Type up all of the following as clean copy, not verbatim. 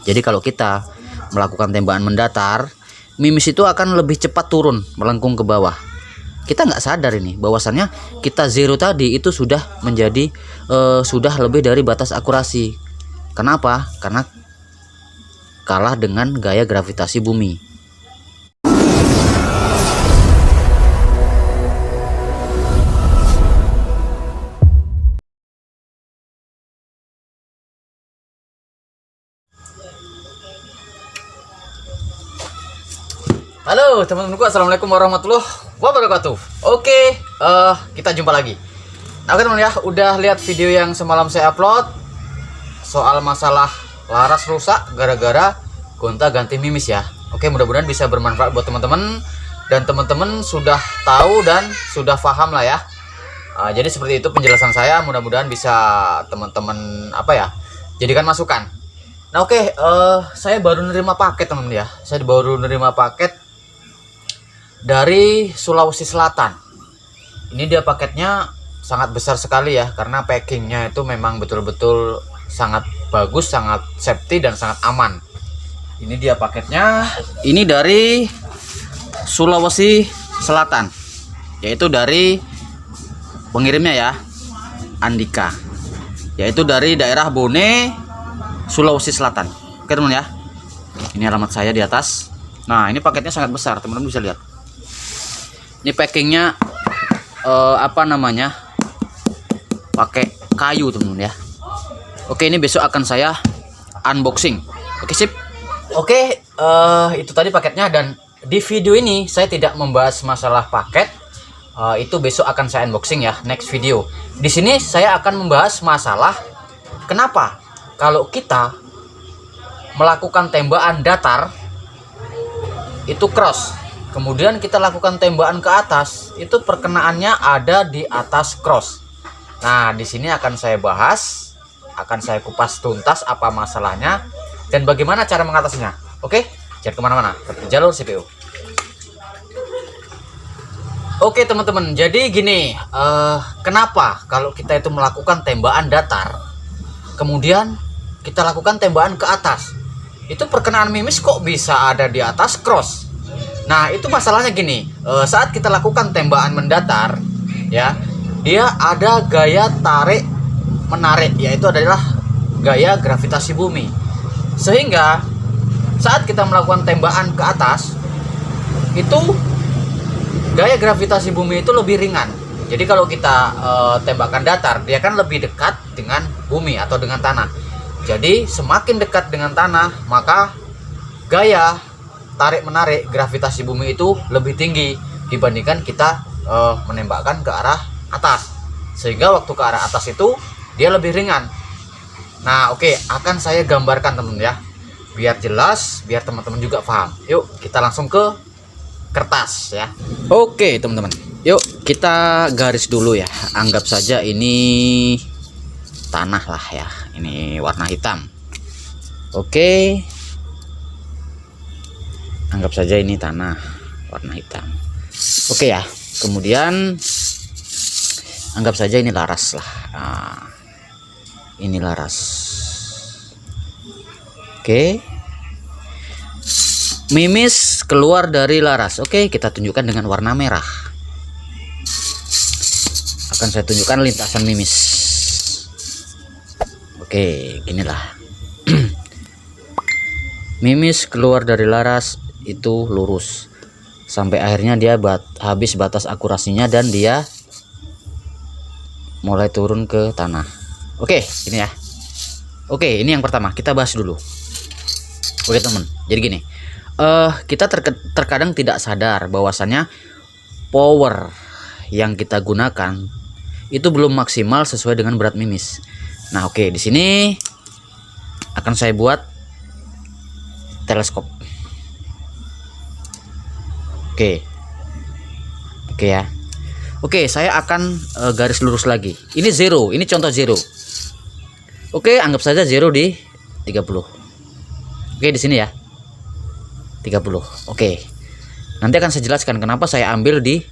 Jadi kalau kita melakukan tembakan mendatar, mimis itu akan lebih cepat turun melengkung ke bawah. Kita nggak sadar ini bahwasannya kita zero tadi itu sudah menjadi sudah lebih dari batas akurasi. Kenapa? Karena kalah dengan gaya gravitasi bumi. Halo teman-temanku, assalamualaikum warahmatullahi wabarakatuh. Oke, kita jumpa lagi. Nah, oke teman ya, udah lihat video yang semalam saya upload soal masalah laras rusak gara-gara gonta-ganti mimis ya. Oke, mudah-mudahan bisa bermanfaat buat teman-teman dan teman-teman sudah tahu dan sudah paham lah ya. Jadi seperti itu penjelasan saya, mudah-mudahan bisa teman-teman jadikan masukan. Nah oke, saya baru nerima paket teman-teman ya. Saya baru nerima paket dari Sulawesi Selatan. Ini dia paketnya sangat besar sekali ya, karena packingnya itu memang betul-betul sangat bagus, sangat safety dan sangat aman. Ini dia paketnya. Ini dari Sulawesi Selatan, yaitu dari pengirimnya ya, Andika, yaitu dari daerah Bone, Sulawesi Selatan. Oke teman ya, ini alamat saya di atas. Nah ini paketnya sangat besar, teman-teman bisa lihat. Ini packingnya pakai kayu teman-teman ya. Oke, ini besok akan saya unboxing. Oke sip. Oke, itu tadi paketnya, dan di video ini saya tidak membahas masalah paket. Itu besok akan saya unboxing ya, next video. Di sini saya akan membahas masalah kenapa kalau kita melakukan tembakan datar itu cross, kemudian kita lakukan tembakan ke atas, itu perkenaannya ada di atas cross. Nah, di sini akan saya bahas, akan saya kupas tuntas apa masalahnya dan bagaimana cara mengatasinya. Oke, jangan kemana-mana, tetap di jalur CPU. Oke teman-teman, jadi gini, kenapa kalau kita itu melakukan tembakan datar, kemudian kita lakukan tembakan ke atas, itu perkenaan mimis kok bisa ada di atas cross? Nah itu masalahnya gini, saat kita lakukan tembakan mendatar ya, dia ada gaya tarik menarik, yaitu adalah gaya gravitasi bumi, sehingga saat kita melakukan tembakan ke atas itu gaya gravitasi bumi itu lebih ringan. Jadi kalau kita tembakan datar, dia kan lebih dekat dengan bumi atau dengan tanah. Jadi semakin dekat dengan tanah, maka gaya tarik menarik gravitasi bumi itu lebih tinggi dibandingkan kita menembakkan ke arah atas, sehingga waktu ke arah atas itu dia lebih ringan. Nah oke, akan saya gambarkan teman-teman ya, biar jelas, biar teman-teman juga paham. Yuk kita langsung ke kertas ya. Oke teman-teman, yuk kita garis dulu ya. Anggap saja ini tanah lah ya, ini warna hitam. Oke, anggap saja ini tanah warna hitam. Oke ya, kemudian anggap saja ini laras lah. Nah, ini laras. Oke, mimis keluar dari laras. Oke, kita tunjukkan dengan warna merah. Akan saya tunjukkan lintasan mimis. Oke, inilah. Mimis keluar dari laras itu lurus sampai akhirnya dia habis batas akurasinya dan dia mulai turun ke tanah. Oke, ini ya. Oke, ini yang pertama, kita bahas dulu. Oke teman, jadi gini, kita terkadang tidak sadar bahwasannya power yang kita gunakan itu belum maksimal sesuai dengan berat mimis. Nah oke, di sini akan saya buat teleskop. Oke ya. Oke, saya akan garis lurus lagi. Ini zero, ini contoh zero. Oke, anggap saja zero di 30. Oke, di sini ya 30. Oke, nanti akan saya jelaskan kenapa saya ambil di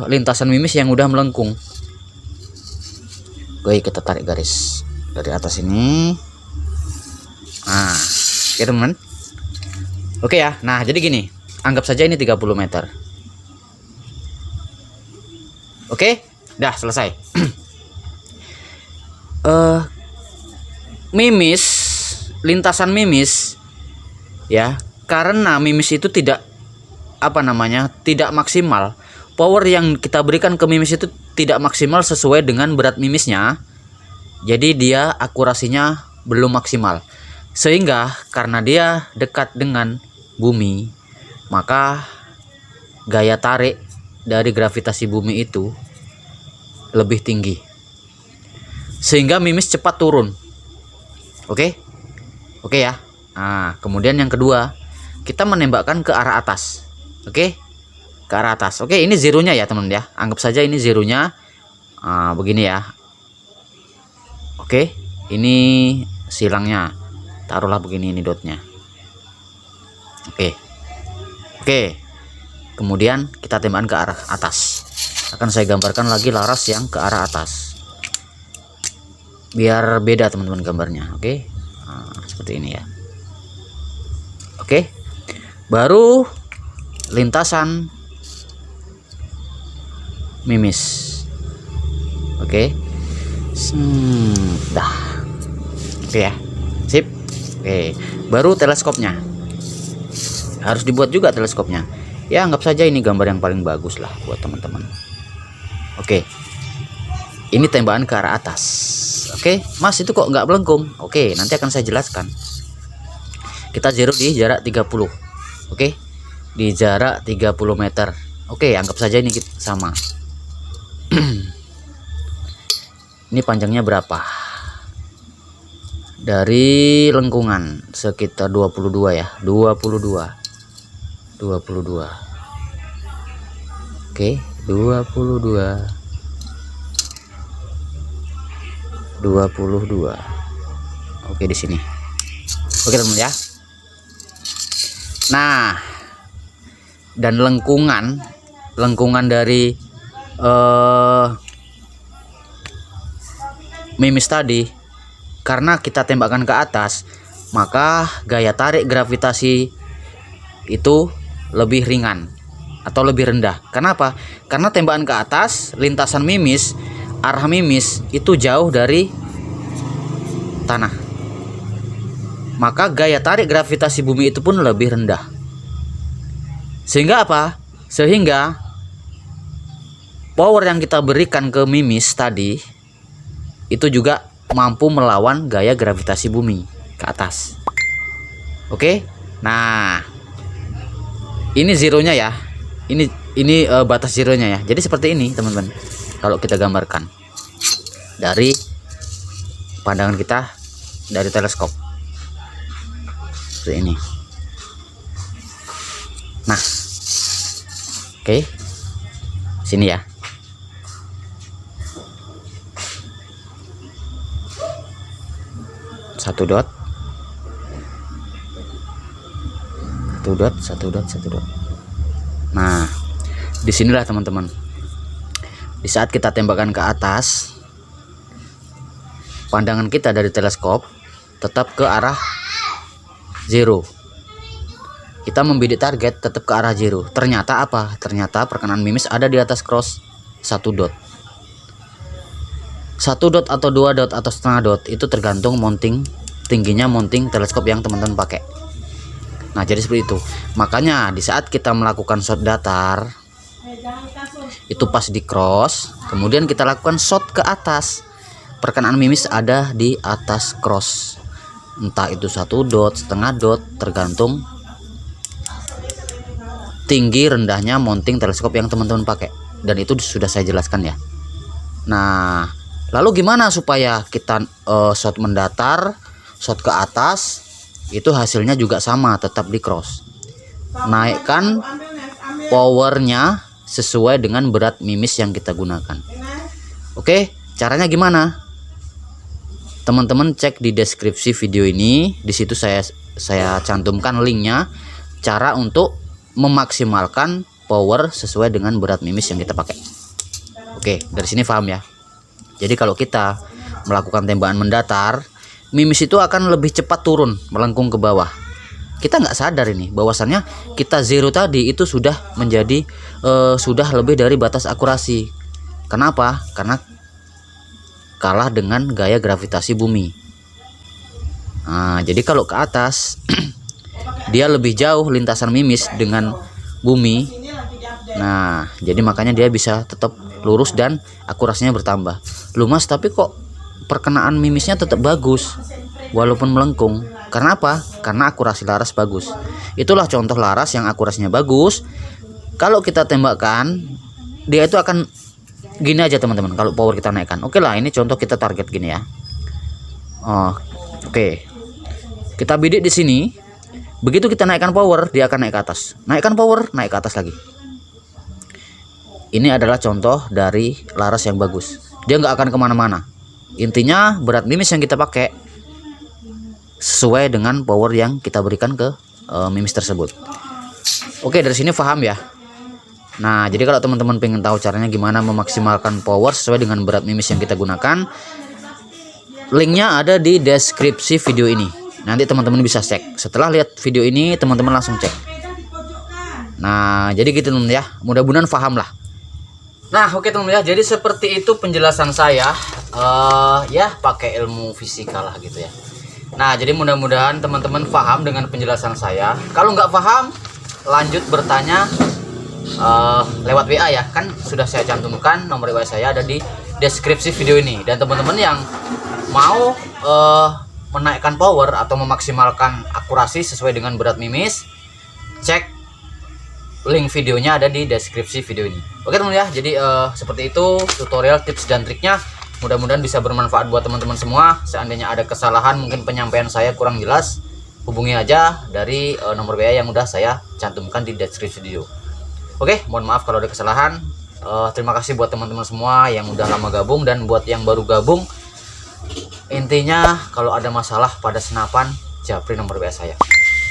lintasan mimis yang udah melengkung. Oke, kita tarik garis dari atas ini. Nah, oke teman. Oke ya. Nah, jadi gini, anggap saja ini 30 meter. Oke, dah selesai. Mimis, lintasan mimis ya, karena mimis itu tidak tidak maksimal. Power yang kita berikan ke mimis itu tidak maksimal sesuai dengan berat mimisnya. Jadi dia akurasinya belum maksimal. Sehingga karena dia dekat dengan bumi, maka gaya tarik dari gravitasi bumi itu lebih tinggi. Sehingga mimis cepat turun. Oke? Oke ya. Nah, kemudian yang kedua, kita menembakkan ke arah atas. Oke? Ke arah atas. Oke, ini zeronya ya, teman ya. Anggap saja ini zeronya. Nah, begini ya. Oke, ini silangnya. Taruhlah begini, ini dotnya. Oke. Oke. Kemudian kita tembakkan ke arah atas. Akan saya gambarkan lagi laras yang ke arah atas. Biar beda teman-teman gambarnya. Oke. Nah, seperti ini ya. Oke. Baru lintasan mimis. Oke. Dah. Oke ya. Sip. Oke. Baru teleskopnya. Harus dibuat juga teleskopnya. Ya, anggap saja ini gambar yang paling bagus lah buat teman-teman. Oke. Ini tembakan ke arah atas. Oke, Mas itu kok nggak melengkung? Oke, nanti akan saya jelaskan. Kita zero di jarak 30. Oke. Di jarak 30 meter. Oke, anggap saja ini sama. Ini panjangnya berapa? Dari lengkungan sekitar 22 ya. 22. Oke, 22. Oke, di sini. Oke teman ya. Nah, dan lengkungan dari mimis tadi, karena kita tembakkan ke atas, maka gaya tarik gravitasi itu lebih ringan atau lebih rendah. Kenapa? Karena tembakan ke atas, lintasan mimis, arah mimis itu jauh dari tanah, maka gaya tarik gravitasi bumi itu pun lebih rendah. Sehingga apa? Sehingga power yang kita berikan ke mimis tadi itu juga mampu melawan gaya gravitasi bumi ke atas. Oke. Nah, ini zeronya ya. Ini batas zeronya ya. Jadi seperti ini teman-teman. Kalau kita gambarkan dari pandangan kita dari teleskop seperti ini. Nah, oke, sini ya. Satu dot. Nah, disinilah teman-teman. Di saat kita tembakkan ke atas, pandangan kita dari teleskop tetap ke arah zero. Kita membidik target tetap ke arah zero. Ternyata apa? Ternyata perkenaan mimis ada di atas cross 1 dot. 1 dot atau 2 dot atau setengah dot itu tergantung tingginya mounting teleskop yang teman-teman pakai. Nah, jadi seperti itu. Makanya di saat kita melakukan shot datar, itu pas di cross, kemudian kita lakukan shot ke atas, perkenaan mimis ada di atas cross, entah itu 1 dot, setengah dot, tergantung tinggi rendahnya mounting teleskop yang teman-teman pakai, dan itu sudah saya jelaskan ya. Nah, lalu gimana supaya kita shot mendatar, shot ke atas, itu hasilnya juga sama, tetap di cross. Naikkan powernya sesuai dengan berat mimis yang kita gunakan. Oke, caranya gimana? Teman-teman cek di deskripsi video ini, di situ saya cantumkan linknya, cara untuk memaksimalkan power sesuai dengan berat mimis yang kita pakai. Oke, dari sini paham ya. Jadi kalau kita melakukan tembakan mendatar mimis itu akan lebih cepat turun melengkung ke bawah. Kita nggak sadar ini bahwasannya kita zero tadi itu sudah menjadi sudah lebih dari batas akurasi. Kenapa? Karena kalah dengan gaya gravitasi bumi. Nah, jadi kalau ke atas dia lebih jauh lintasan mimis dengan bumi. Nah, jadi makanya dia bisa tetap lurus dan akurasinya bertambah. Lu Mas, tapi kok perkenaan mimisnya tetap bagus walaupun melengkung? Karena apa? Karena akurasi laras bagus. Itulah contoh laras yang akurasinya bagus. Kalau kita tembakkan, dia itu akan gini aja teman-teman. Kalau power kita naikkan, oke lah, ini contoh kita target gini ya. Oke. Kita bidik di sini. Begitu kita naikkan power, dia akan naik ke atas. Naikkan power, naik ke atas lagi. Ini adalah contoh dari laras yang bagus. Dia nggak akan kemana-mana. Intinya berat mimis yang kita pakai sesuai dengan power yang kita berikan ke mimis tersebut. Oke, dari sini paham ya. Nah, jadi kalau teman-teman pengen tahu caranya gimana memaksimalkan power sesuai dengan berat mimis yang kita gunakan, linknya ada di deskripsi video ini. Nanti teman-teman bisa cek. Setelah lihat video ini, teman-teman langsung cek. Nah, jadi gitu teman-teman ya. Mudah-mudahan paham lah. Nah, oke teman-teman ya. Jadi seperti itu penjelasan saya. Ya, pakai ilmu fisika lah gitu ya. Nah, jadi mudah-mudahan teman-teman paham dengan penjelasan saya. Kalau nggak paham, lanjut bertanya lewat WA ya. Kan sudah saya cantumkan nomor WA saya ada di deskripsi video ini. Dan teman-teman yang mau menaikkan power atau memaksimalkan akurasi sesuai dengan berat mimis, cek link videonya ada di deskripsi video ini. Oke teman-teman ya. Jadi seperti itu tutorial tips dan triknya. Mudah-mudahan bisa bermanfaat buat teman-teman semua. Seandainya ada kesalahan, mungkin penyampaian saya kurang jelas, hubungi aja dari nomor WA yang udah saya cantumkan di deskripsi video. Oke, mohon maaf kalau ada kesalahan. Terima kasih buat teman-teman semua yang udah lama gabung dan buat yang baru gabung. Intinya kalau ada masalah pada senapan, japri nomor WA saya.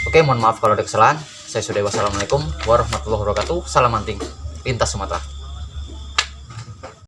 Oke, mohon maaf kalau ada kesalahan. Saya Sudewa. Wassalamualaikum warahmatullahi wabarakatuh. Salam hunting lintas Sumatera.